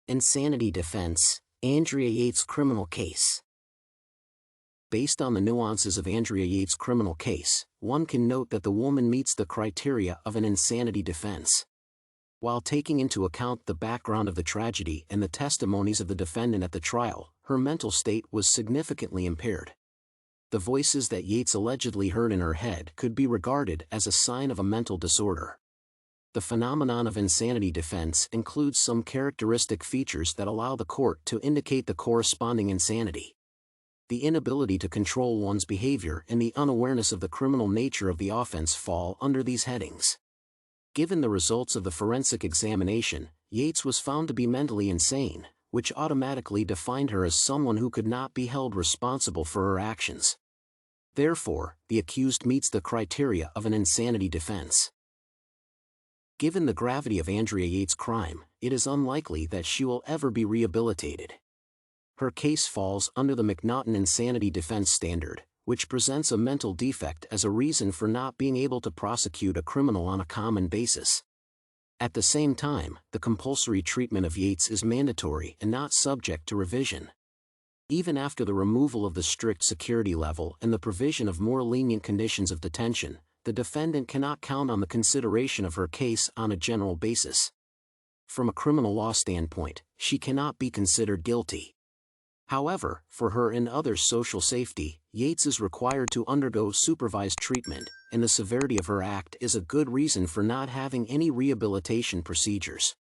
Insanity defense, Andrea Yates' criminal case. Based on the nuances of Andrea Yates' criminal case, one can note that the woman meets the criteria of an insanity defense. While taking into account the background of the tragedy and the testimonies of the defendant at the trial, her mental state was significantly impaired. The voices that Yates allegedly heard in her head could be regarded as a sign of a mental disorder. The phenomenon of insanity defense includes some characteristic features that allow the court to indicate the corresponding insanity. The inability to control one's behavior and the unawareness of the criminal nature of the offense fall under these headings. Given the results of the forensic examination, Yates was found to be mentally insane, which automatically defined her as someone who could not be held responsible for her actions. Therefore, the accused meets the criteria of an insanity defense. Given the gravity of Andrea Yates' crime, it is unlikely that she will ever be rehabilitated. Her case falls under the McNaughton insanity defense standard, which presents a mental defect as a reason for not being able to prosecute a criminal on a common basis. At the same time, the compulsory treatment of Yates is mandatory and not subject to revision. Even after the removal of the strict security level and the provision of more lenient conditions of detention, the defendant cannot count on the consideration of her case on a general basis. From a criminal law standpoint, she cannot be considered guilty. However, for her and others' social safety, Yates is required to undergo supervised treatment, and the severity of her act is a good reason for not having any rehabilitation procedures.